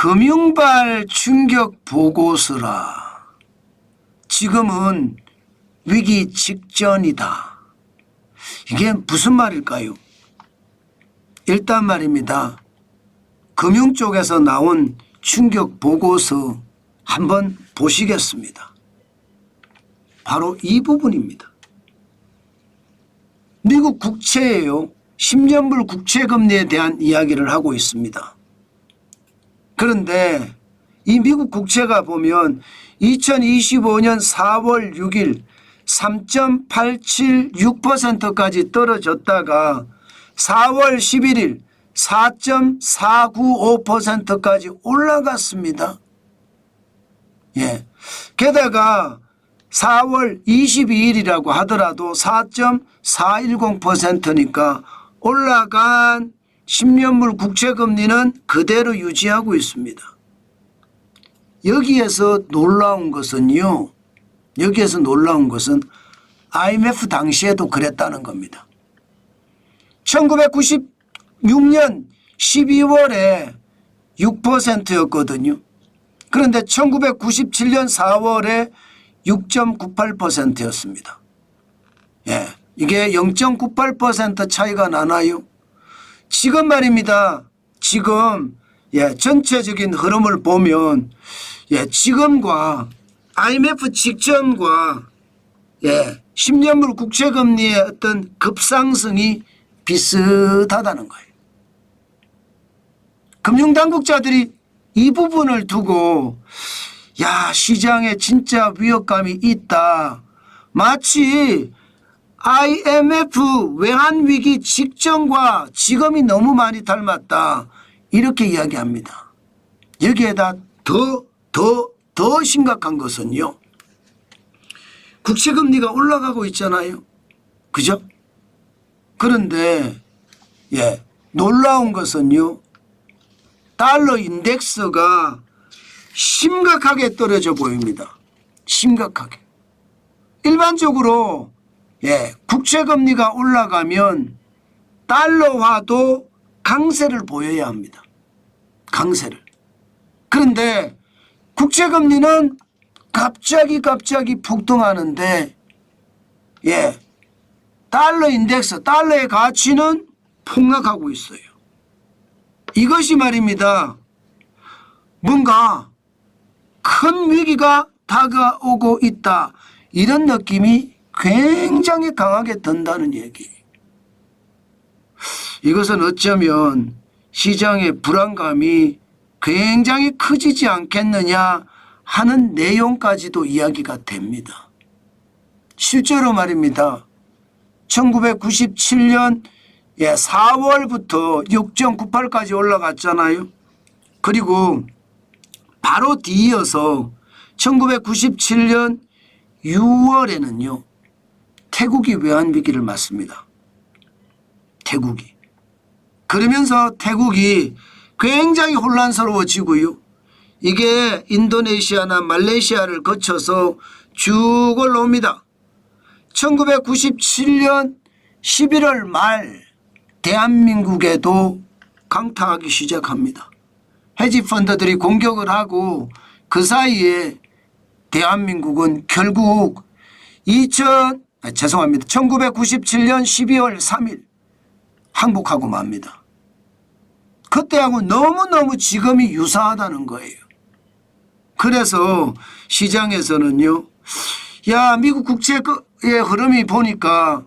금융발 충격 보고서라. 지금은 위기 직전이다. 이게 무슨 말일까요? 일단 말입니다. 금융 쪽에서 나온 충격 보고서 한번 보시겠습니다. 바로 이 부분입니다. 미국 국채예요. 10년물 국채금리에 대한 이야기를 하고 있습니다. 그런데 이 미국 국채가 보면 2025년 4월 6일 3.876%까지 떨어졌다가 4월 11일 4.495%까지 올라갔습니다. 예. 게다가 4월 22일이라고 하더라도 4.410%니까 올라간 10년물 국채금리는 그대로 유지하고 있습니다. 여기에서 놀라운 것은 IMF 당시에도 그랬다는 겁니다. 1996년 12월에 6%였거든요. 그런데 1997년 4월에 6.98%였습니다. 예, 이게 0.98% 차이가 나나요? 지금 말입니다. 지금 전체적인 흐름을 보면 지금과 IMF 직전과 10년물 국채금리의 어떤 급상승이 비슷하다는 거예요. 금융당국자들이 이 부분을 두고 시장에 진짜 위협감이 있다. 마치 IMF 외환위기 직전과 지금이 너무 많이 닮았다. 이렇게 이야기합니다. 여기에다 더 심각한 것은요. 국채금리가 올라가고 있잖아요. 그죠? 그런데 놀라운 것은요. 달러 인덱스가 심각하게 떨어져 보입니다. 심각하게. 일반적으로 국채금리가 올라가면 달러화도 강세를 보여야 합니다. 강세를. 그런데 국채금리는 갑자기 폭등하는데 달러 인덱스, 달러의 가치는 폭락하고 있어요. 이것이 말입니다. 뭔가 큰 위기가 다가오고 있다. 이런 느낌이 굉장히 강하게 든다는 얘기. 이것은 어쩌면 시장의 불안감이 굉장히 커지지 않겠느냐 하는 내용까지도 이야기가 됩니다. 실제로 말입니다. 1997년 4월부터 6.98까지 올라갔잖아요. 그리고 바로 뒤이어서 1997년 6월에는요. 태국이 외환위기를 맞습니다. 태국이. 그러면서 태국이 굉장히 혼란스러워지고요. 이게 인도네시아나 말레이시아를 거쳐서 쭉 올라옵니다. 1997년 11월 말 대한민국에도 강타하기 시작합니다. 헤지펀드들이 공격을 하고 그 사이에 대한민국은 결국 1997년 12월 3일 항복하고 맙니다. 그때하고 너무너무 지금이 유사하다는 거예요. 그래서 시장에서는요. 미국 국채의 흐름이 보니까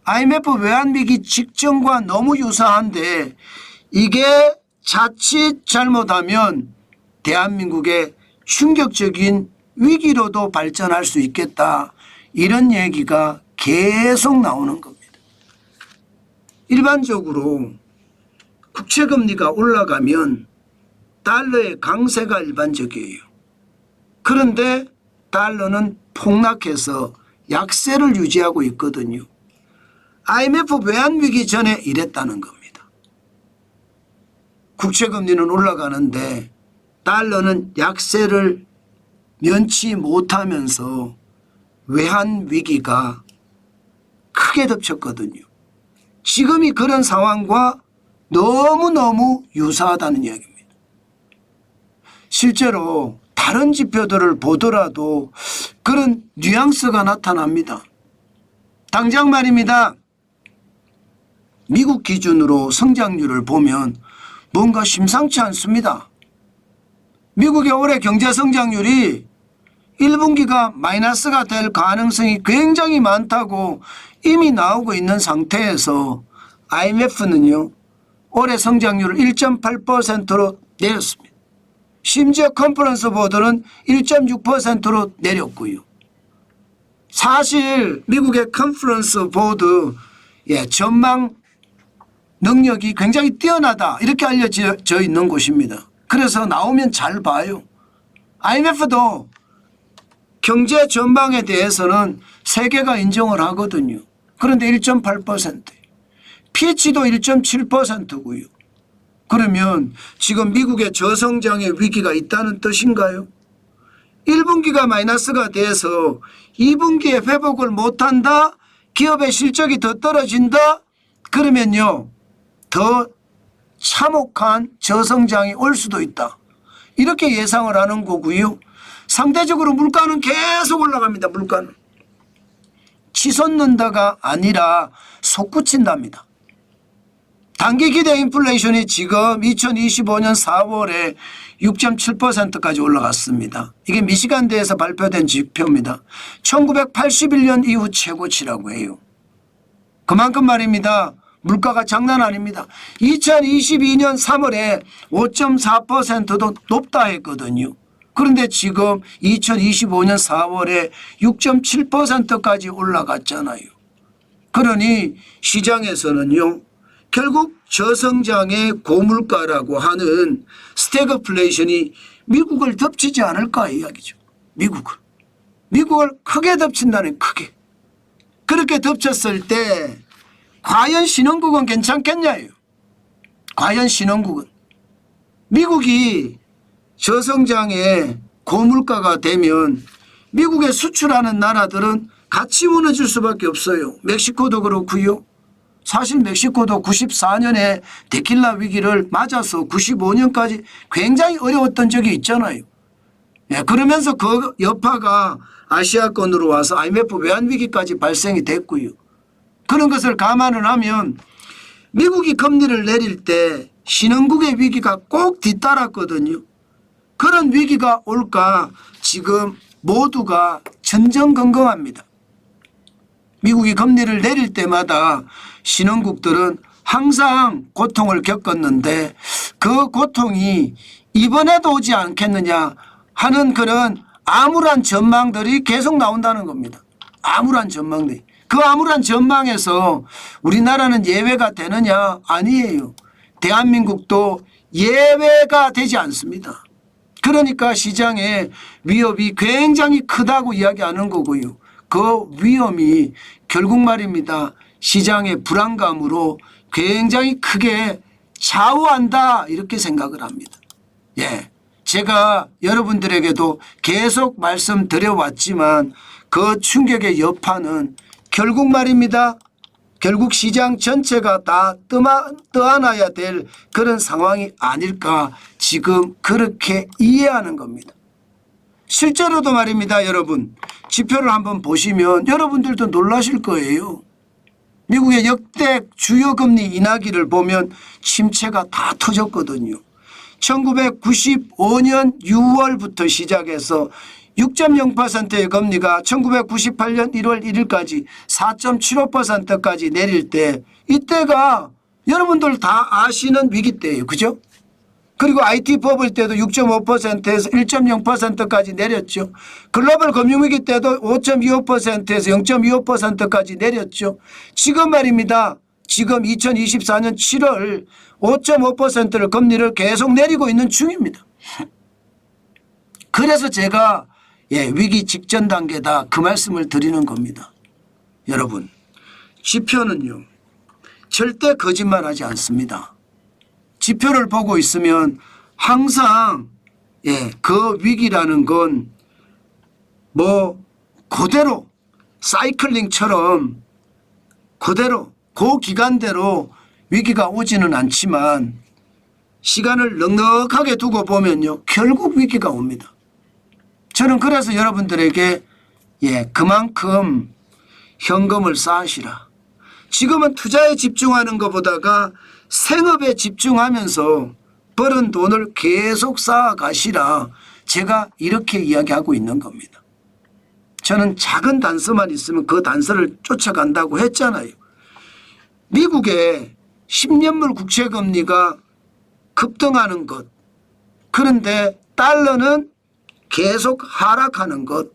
IMF 외환위기 직전과 너무 유사한데 이게 자칫 잘못하면 대한민국의 충격적인 위기로도 발전할 수 있겠다. 이런 얘기가 계속 나오는 겁니다. 일반적으로 국채금리가 올라가면 달러의 강세가 일반적이에요. 그런데 달러는 폭락해서 약세를 유지하고 있거든요. IMF 외환위기 전에 이랬다는 겁니다. 국채금리는 올라가는데 달러는 약세를 면치 못하면서 외환위기가 크게 덮쳤거든요. 지금이 그런 상황과 너무너무 유사하다는 이야기입니다. 실제로 다른 지표들을 보더라도 그런 뉘앙스가 나타납니다. 당장 말입니다. 미국 기준으로 성장률을 보면 뭔가 심상치 않습니다. 미국의 올해 경제 성장률이 1분기가 마이너스가 될 가능성이 굉장히 많다고 이미 나오고 있는 상태에서 IMF는요, 올해 성장률을 1.8%로 내렸습니다. 심지어 컨퍼런스 보드는 1.6%로 내렸고요. 사실 미국의 컨퍼런스 보드 전망 능력이 굉장히 뛰어나다 이렇게 알려져 있는 곳입니다. 그래서 나오면 잘 봐요. IMF도 경제 전망에 대해서는 세계가 인정을 하거든요. 그런데 1.8%, 피치도 1.7%고요. 그러면 지금 미국의 저성장의 위기가 있다는 뜻인가요? 1분기가 마이너스가 돼서 2분기에 회복을 못한다? 기업의 실적이 더 떨어진다? 그러면요, 더 참혹한 저성장이 올 수도 있다. 이렇게 예상을 하는 거고요. 상대적으로 물가는 계속 올라갑니다. 물가는. 치솟는다가 아니라 솟구친답니다. 단기 기대 인플레이션이 지금 2025년 4월에 6.7%까지 올라갔습니다. 이게 미시간대에서 발표된 지표입니다. 1981년 이후 최고치라고 해요. 그만큼 말입니다. 물가가 장난 아닙니다. 2022년 3월에 5.4%도 높다 했거든요. 그런데 지금 2025년 4월에 6.7%까지 올라갔잖아요. 그러니 시장에서는요, 결국 저성장의 고물가라고 하는 스태그플레이션이 미국을 덮치지 않을까 이야기죠. 미국을 크게 덮친다는, 크게. 그렇게 덮쳤을 때 과연 신흥국은 괜찮겠냐요. 과연 신흥국은. 미국이 저성장의 고물가가 되면 미국에 수출하는 나라들은 같이 무너질 수밖에 없어요. 멕시코도 그렇고요. 사실 멕시코도 94년에 데킬라 위기를 맞아서 95년까지 굉장히 어려웠던 적이 있잖아요. 그러면서 그 여파가 아시아권으로 와서 IMF 외환위기까지 발생이 됐고요. 그런 것을 감안을 하면 미국이 금리를 내릴 때 신흥국의 위기가 꼭 뒤따랐거든요. 그런 위기가 올까 지금 모두가 전전긍긍합니다. 미국이 금리를 내릴 때마다 신흥국들은 항상 고통을 겪었는데 그 고통이 이번에도 오지 않겠느냐 하는 그런 암울한 전망들이 계속 나온다는 겁니다. 암울한 전망들이. 그 암울한 전망에서 우리나라는 예외가 되느냐? 아니에요. 대한민국도 예외가 되지 않습니다. 그러니까 시장의 위협이 굉장히 크다고 이야기하는 거고요. 그 위험이 결국 말입니다. 시장의 불안감으로 굉장히 크게 좌우한다 이렇게 생각을 합니다. 제가 여러분들에게도 계속 말씀드려왔지만 그 충격의 여파는 결국 말입니다. 결국 시장 전체가 다 떠안아야 될 그런 상황이 아닐까 지금 그렇게 이해하는 겁니다. 실제로도 말입니다. 여러분 지표를 한번 보시면 여러분들도 놀라실 거예요. 미국의 역대 주요 금리 인하기를 보면 침체가 다 터졌거든요. 1995년 6월부터 시작해서 6.0%의 금리가 1998년 1월 1일까지 4.75%까지 내릴 때 이때가 여러분들 다 아시는 위기 때예요. 그죠? 그리고 IT 버블 때도 6.5%에서 1.0%까지 내렸죠. 글로벌 금융위기 때도 5.25%에서 0.25%까지 내렸죠. 지금 말입니다. 지금 2024년 7월 5.5%를 금리를 계속 내리고 있는 중입니다. 그래서 제가 위기 직전 단계다 그 말씀을 드리는 겁니다. 여러분 지표는요 절대 거짓말하지 않습니다. 지표를 보고 있으면 항상 그 위기라는 건 뭐 그대로 사이클링처럼 그대로 그 기간대로 위기가 오지는 않지만 시간을 넉넉하게 두고 보면요, 결국 위기가 옵니다. 저는 그래서 여러분들에게 그만큼 현금을 쌓으시라. 지금은 투자에 집중하는 것보다가 생업에 집중하면서 벌은 돈을 계속 쌓아가시라. 제가 이렇게 이야기하고 있는 겁니다. 저는 작은 단서만 있으면 그 단서를 쫓아간다고 했잖아요. 미국의 10년물 국채금리가 급등하는 것, 그런데 달러는 계속 하락하는 것,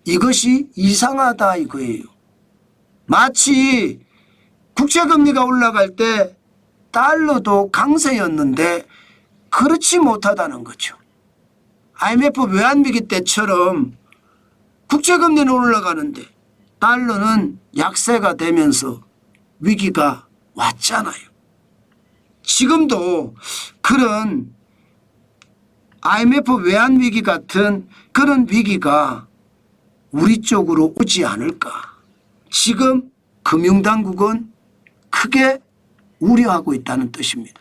이것이 이상하다 이거예요. 마치 국채금리가 올라갈 때 달러도 강세였는데 그렇지 못하다는 거죠. IMF 외환위기 때처럼 국채금리는 올라가는데 달러는 약세가 되면서 위기가 왔잖아요. 지금도 그런 IMF 외환위기 같은 그런 위기가 우리 쪽으로 오지 않을까. 지금 금융당국은 크게 우려하고 있다는 뜻입니다.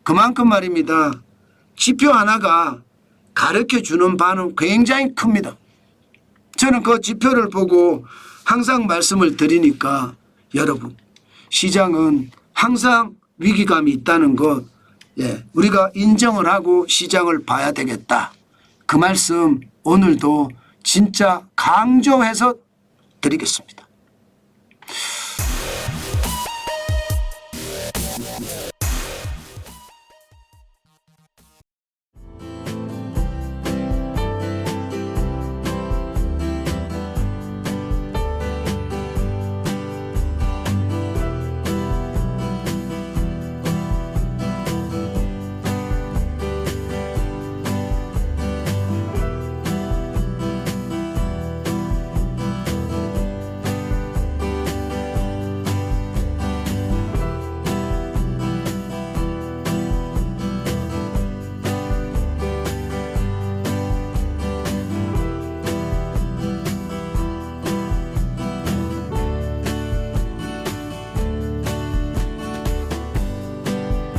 그만큼 말입니다. 지표 하나가 가르쳐주는 바는 굉장히 큽니다. 저는 그 지표를 보고 항상 말씀을 드리니까 여러분, 시장은 항상 위기감이 있다는 것, 우리가 인정을 하고 시장을 봐야 되겠다. 그 말씀 오늘도 진짜 강조해서 드리겠습니다.